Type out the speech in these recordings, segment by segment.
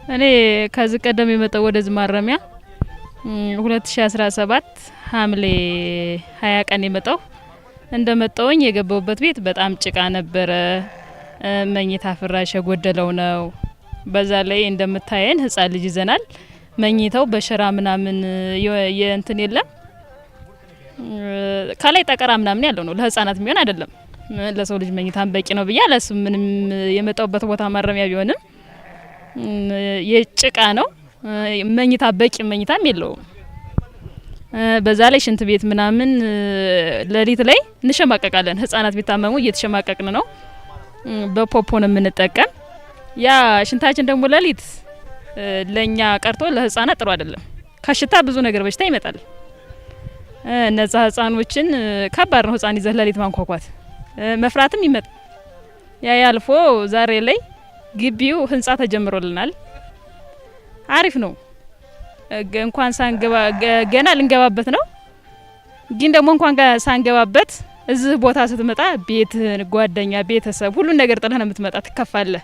እኔ ከዚህ ቀደም የመጣው ወደ ዝማረሚያ 2017 ሐምሌ 20 ቀን የመጣው እንደመጣውኝ የገባውበት ቤት በጣም ጭቃ ነበረ። መኝታ ፍራሽ የጎደለው ነው። በዛ ላይ እንደምታየን ህፃን ልጅ ይዘናል። መኝታው በሸራ ምናምን የእንትን የለም ከላይ ጠቀራ ምናምን ያለው ነው። ለህፃናት የሚሆን አይደለም። ለሰው ልጅ መኝታን በቂ ነው ብዬ አላስብም። ምንም የመጣውበት ቦታ ማረሚያ ቢሆንም የጭቃ ነው። መኝታ በቂ መኝታም የለውም። በዛ ላይ ሽንት ቤት ምናምን ለሊት ላይ እንሸማቀቃለን። ህፃናት ቢታመሙ እየተሸማቀቅን ነው። በፖፖ ነው የምንጠቀም። ያ ሽንታችን ደግሞ ለሊት ለኛ ቀርቶ ለህፃናት ጥሩ አይደለም። ከሽታ ብዙ ነገር በሽታ ይመጣል። እነዛ ህፃኖችን ከባድ ነው። ህፃን ይዘህ ለሊት ማንኳኳት መፍራትም ይመጣ። ያ ያልፎ ዛሬ ላይ ግቢው ህንጻ ተጀምሮልናል። አሪፍ ነው። እንኳን ሳንገባ ገና ልንገባበት ነው። ግን ደግሞ እንኳን ሳንገባበት እዚህ ቦታ ስትመጣ ቤትህን፣ ጓደኛ፣ ቤተሰብ ሁሉን ነገር ጥለህ ነው የምትመጣ። ትከፋለህ።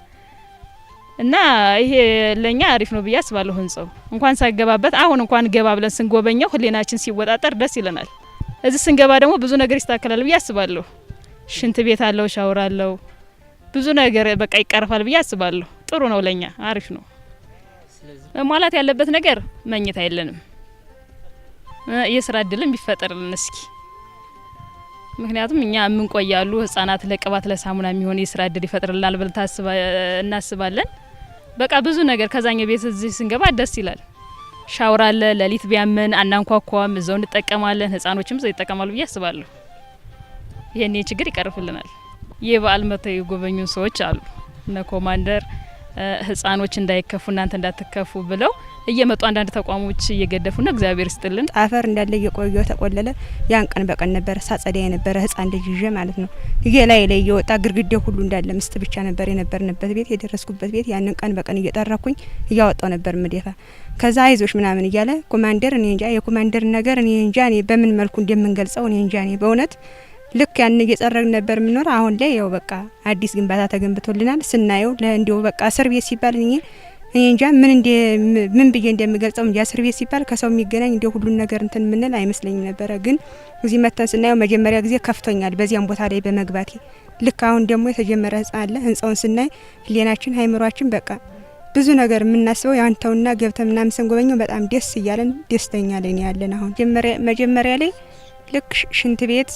እና ይሄ ለኛ አሪፍ ነው ብዬ አስባለሁ። ህንጻው እንኳን ሳንገባበት አሁን እንኳን ገባ ብለን ስንጎበኘው ህሊናችን ሲወጣጠር ደስ ይለናል። እዚህ ስንገባ ደግሞ ብዙ ነገር ይስተካከላል ብዬ አስባለሁ። ሽንት ቤት አለው፣ ሻወር አለው፣ ብዙ ነገር በቃ ይቀርፋል ብዬ አስባለሁ። ጥሩ ነው፣ ለኛ አሪፍ ነው። ማለት ያለበት ነገር መኝታ የለንም። የስራ እድልም ቢፈጠርልን እስኪ። ምክንያቱም እኛ የምንቆያሉ ህፃናት ለቅባት ለሳሙና የሚሆን የስራ እድል ይፈጥርልናል ብለን እናስባለን። በቃ ብዙ ነገር ከዛኛው ቤት እዚህ ስንገባ ደስ ይላል። ሻወር አለ፣ ለሊት ቢያመን አናንኳኳም፣ እዛው እንጠቀማለን። ህፃኖችም እዛው ይጠቀማሉ ብዬ አስባለሁ። ይሄን ችግር ይቀርፍልናል። የበዓል መተው የጎበኙ ሰዎች አሉ። እነ ኮማንደር ህፃኖች እንዳይከፉ እናንተ እንዳትከፉ ብለው እየመጡ አንዳንድ ተቋሞች እየገደፉ ነው። እግዚአብሔር ይስጥልን። አፈር እንዳለ እየቆየው ተቆለለ። ያን ቀን በቀን ነበር ሳጸዳ የነበረ ህፃን ልጅ ይዤ ማለት ነው። ላይ እየወጣ ግርግዳው ሁሉ እንዳለ ምስጥ ብቻ ነበር የነበርንበት ቤት የደረስኩበት ቤት። ያንን ቀን በቀን እየጠረኩኝ እያወጣው ነበር ምደፋ። ከዛ አይዞሽ ምናምን እያለ ኮማንደር እኔ እንጃ የኮማንደር ነገር እኔ እንጃ እኔ በምን መልኩ እንደምንገልጸው እኔ እንጃ እኔ በእውነት ልክ ያን እየጸረግን ነበር ምንኖር። አሁን ላይ ያው በቃ አዲስ ግንባታ ተገንብቶልናል። ስናየው ለእንዲው በቃ እስር ቤት ሲባል እኔ እንጃ ምን ብዬ እንደምገልጸው እንጃ። እስር ቤት ሲባል ከሰው የሚገናኝ እንደ ሁሉን ነገር እንትን ምንል አይመስለኝም ነበረ። ግን እዚህ መተን ስናየው መጀመሪያ ጊዜ ከፍቶኛል በዚያም ቦታ ላይ በመግባቴ። ልክ አሁን ደግሞ የተጀመረ ህንጻ አለ። ህንጻውን ስናይ ህሊናችን ሃይምሯችን በቃ ብዙ ነገር የምናስበው ያንተውና ገብተን ምናምን ስንጎበኘው በጣም ደስ እያለን ደስተኛ ላይ ነው ያለን። አሁን መጀመሪያ ላይ ልክ ሽንት ቤት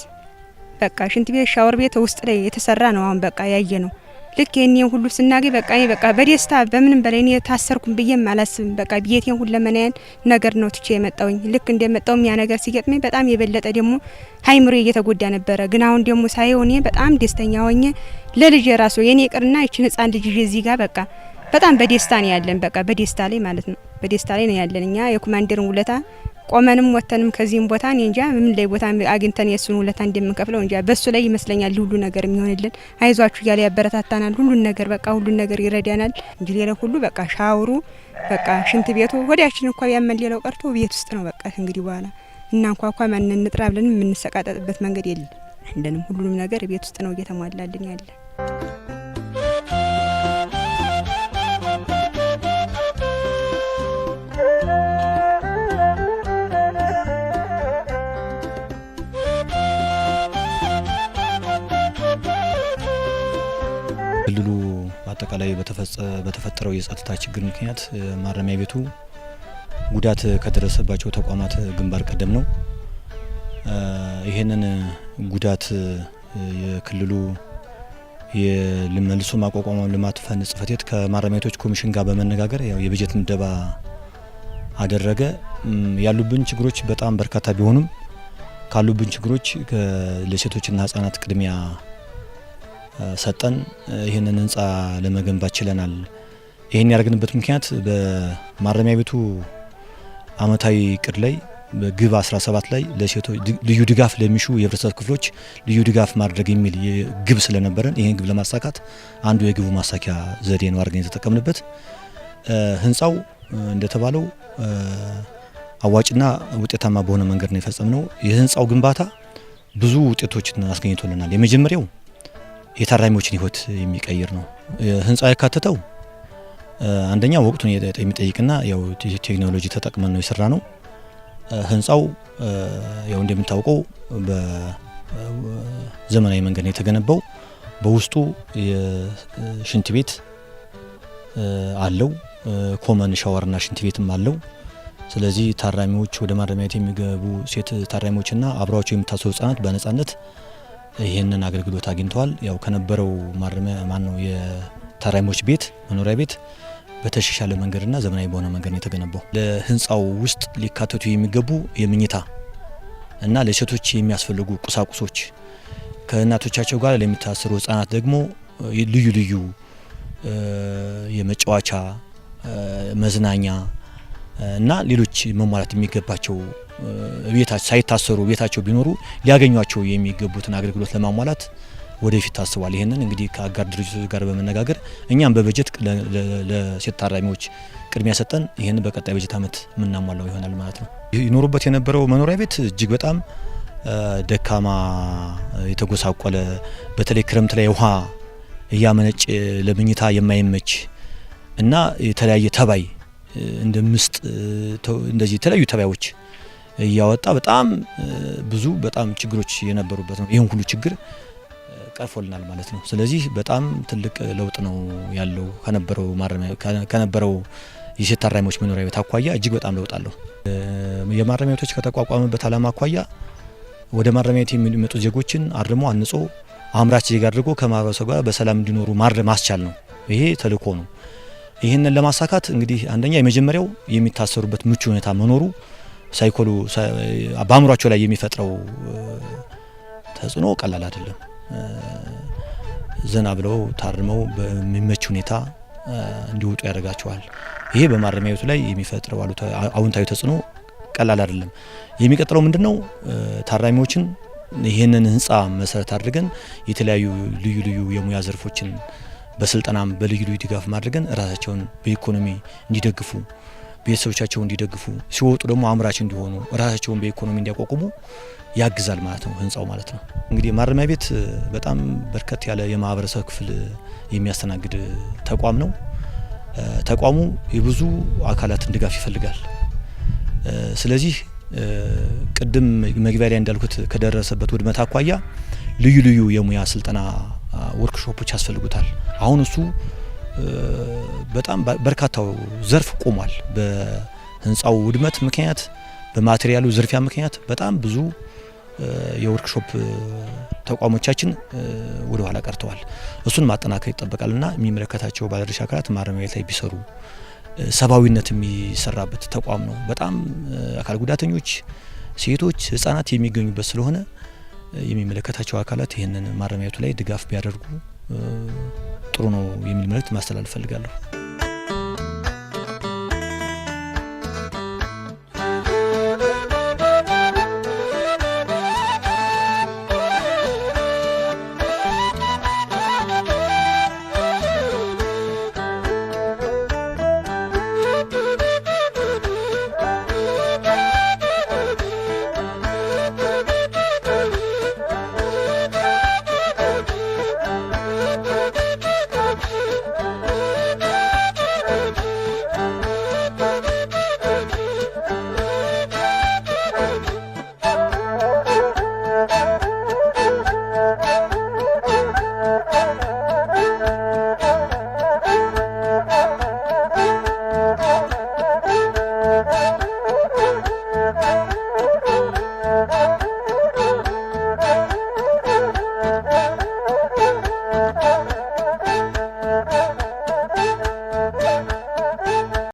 በቃ ሽንት ቤት ሻወር ቤት ውስጥ ላይ የተሰራ ነው። አሁን በቃ ያየ ነው። ልክ የኔን ሁሉ ስናገኝ በቃ እኔ በቃ በደስታ በምንም በላይ እኔ ታሰርኩም ብዬም አላስብም። በቃ ቤቴን ሁሉ ለመናያን ነገር ነው ትቼ የመጣውኝ። ልክ እንደመጣውም ያ ነገር ሲገጥመኝ በጣም የበለጠ ደግሞ ሃይምሮ እየተጎዳ ነበረ። ግን አሁን ደግሞ ሳይሆን እኔ በጣም ደስተኛ ሆኜ ለልጅ ራሱ የኔ ቅርና እቺን ህፃን ልጅ እዚህ ጋር በቃ በጣም በደስታ ነው ያለን። በቃ በደስታ ላይ ማለት ነው። በደስታ ላይ ነው ያለን። እኛ የኮማንደርን ውለታ ቆመንም ወተንም ከዚህም ቦታ እኔ እንጃ ምን ላይ ቦታ አግኝተን የሱን ውለታ እንደምንከፍለው እንጃ። በሱ ላይ ይመስለኛል ሁሉ ነገር የሚሆንልን። አይዟችሁ እያለ ያበረታታናል። ሁሉን ነገር በቃ ሁሉን ነገር ይረዳናል እንጂ ሌላ ሁሉ በቃ ሻወሩ በቃ ሽንት ቤቱ ወዲያችን እንኳን ያመን ሌላው ቀርቶ ቤት ውስጥ ነው። በቃ እንግዲህ በኋላ እናንኳኳ ማን እንጥራ ብለን የምንሰቃጠጥበት መንገድ የለም። እንደንም ሁሉንም ነገር ቤት ውስጥ ነው እየተሟላልን ያለ። ክልሉ አጠቃላይ በተፈጠረው የጸጥታ ችግር ምክንያት ማረሚያ ቤቱ ጉዳት ከደረሰባቸው ተቋማት ግንባር ቀደም ነው። ይሄንን ጉዳት የክልሉ የመልሶ ማቋቋም ልማት ፈንድ ጽሕፈት ቤት ከማረሚያ ቤቶች ኮሚሽን ጋር በመነጋገር ያው የበጀት ምደባ አደረገ። ያሉብን ችግሮች በጣም በርካታ ቢሆኑም ካሉብን ችግሮች ለሴቶችና ህጻናት ቅድሚያ ሰጠን ይሄንን ህንጻ ለመገንባት ችለናል። ይሄን ያደረግንበት ምክንያት በማረሚያ ቤቱ አመታዊ እቅድ ላይ በግብ 17 ላይ ለሴቶች ልዩ ድጋፍ ለሚሹ የህብረተሰብ ክፍሎች ልዩ ድጋፍ ማድረግ የሚል ግብ ስለነበረን ይሄን ግብ ለማሳካት አንዱ የግቡ ማሳኪያ ዘዴ ነው አድርገን የተጠቀምንበት። ህንጻው እንደተባለው አዋጭና ውጤታማ በሆነ መንገድ ነው የፈጸምነው። የህንጻው ግንባታ ብዙ ውጤቶችን አስገኝቶልናል። የመጀመሪያው የታራሚዎችን ህይወት የሚቀይር ነው። ህንጻው ያካተተው አንደኛ ወቅቱን የሚጠይቅና ያው ቴክኖሎጂ ተጠቅመን ነው የሰራ ነው። ህንጻው ያው እንደምታውቀው በዘመናዊ መንገድ ነው የተገነባው። በውስጡ የሽንት ቤት አለው፣ ኮመን ሻወርና ሽንት ቤትም አለው። ስለዚህ ታራሚዎች ወደ ማረሚያ ቤት የሚገቡ ሴት ታራሚዎችና አብረዋቸው የሚታሰሩ ህጻናት በነጻነት ይህንን አገልግሎት አግኝተዋል። ያው ከነበረው ማረሚያ ማነው የታራሚዎች ቤት መኖሪያ ቤት በተሻሻለ መንገድና ዘመናዊ በሆነ መንገድ ነው የተገነባው። ለህንጻው ውስጥ ሊካተቱ የሚገቡ የምኝታ እና ለሴቶች የሚያስፈልጉ ቁሳቁሶች ከእናቶቻቸው ጋር ለሚታሰሩ ህጻናት ደግሞ ልዩ ልዩ የመጫወቻ መዝናኛ እና ሌሎች መሟላት የሚገባቸው ቤታቸው ሳይታሰሩ ቤታቸው ቢኖሩ ሊያገኟቸው የሚገቡትን አገልግሎት ለማሟላት ወደፊት ታስቧል። ይሄንን እንግዲህ ከአጋር ድርጅቶች ጋር በመነጋገር እኛም በበጀት ለሴት ታራሚዎች ቅድሚያ ሰጠን ይሄን በቀጣይ በጀት አመት ምናሟላው ይሆናል ማለት ነው። ይኖሩበት የነበረው መኖሪያ ቤት እጅግ በጣም ደካማ የተጎሳቆለ በተለይ ክረምት ላይ ውሃ እያመነጨ ለምኝታ የማይመች እና የተለያየ ተባይ እንደ ምስጥ እንደዚህ የተለያዩ ተባዮች እያወጣ በጣም ብዙ በጣም ችግሮች የነበሩበት ነው። ይሄን ሁሉ ችግር ቀርፎልናል ማለት ነው። ስለዚህ በጣም ትልቅ ለውጥ ነው ያለው ከነበረው የሴት ታራሚዎች መኖሪያ ቤት አኳያ እጅግ በጣም ለውጥ አለው። የማረሚያ ቤቶች ከተቋቋመበት ዓላማ አኳያ ወደ ማረሚያ ቤት የሚመጡ ዜጎችን አርሞ አንጾ አምራች ዜጋ አድርጎ ከማህበረሰቡ ጋር በሰላም እንዲኖሩ ማስቻል ነው። ይሄ ተልእኮ ነው። ይህንን ለማሳካት እንግዲህ አንደኛ የመጀመሪያው የሚታሰሩበት ምቹ ሁኔታ መኖሩ በአእምሯቸው ላይ የሚፈጥረው ተጽዕኖ ቀላል አይደለም። ዘና ብለው ታርመው በሚመች ሁኔታ እንዲወጡ ያደርጋቸዋል። ይሄ በማረሚያ ቤቱ ላይ የሚፈጥረው አዎንታዊ ተጽዕኖ ቀላል አይደለም። የሚቀጥለው ምንድነው? ታራሚዎችን ይሄንን ህንጻ መሰረት አድርገን የተለያዩ ልዩ ልዩ የሙያ ዘርፎችን በስልጠናም በልዩ ልዩ ድጋፍ ማድረግን ራሳቸውን በኢኮኖሚ እንዲደግፉ ቤተሰቦቻቸውን እንዲደግፉ ሲወጡ ደግሞ አምራች እንዲሆኑ ራሳቸውን በኢኮኖሚ እንዲያቋቁሙ ያግዛል ማለት ነው ህንጻው ማለት ነው። እንግዲህ ማረሚያ ቤት በጣም በርከት ያለ የማህበረሰብ ክፍል የሚያስተናግድ ተቋም ነው። ተቋሙ የብዙ አካላትን ድጋፍ ይፈልጋል። ስለዚህ ቅድም መግቢያ ላይ እንዳልኩት ከደረሰበት ውድመት አኳያ ልዩ ልዩ የሙያ ስልጠና ወርክሾፖች ያስፈልጉታል። አሁን እሱ በጣም በርካታው ዘርፍ ቆሟል። በህንጻው ውድመት ምክንያት በማቴሪያሉ ዝርፊያ ምክንያት በጣም ብዙ የወርክሾፕ ተቋሞቻችን ወደ ኋላ ቀርተዋል። እሱን ማጠናከር ይጠበቃልና የሚመለከታቸው ባለድርሻ አካላት ማረሚያ ቤት ላይ ቢሰሩ ሰብአዊነት የሚሰራበት ተቋም ነው። በጣም አካል ጉዳተኞች፣ ሴቶች፣ ህጻናት የሚገኙበት ስለሆነ የሚመለከታቸው አካላት ይህንን ማረሚያ ቤቱ ላይ ድጋፍ ቢያደርጉ ጥሩ ነው የሚል መልእክት ማስተላለፍ ፈልጋለሁ።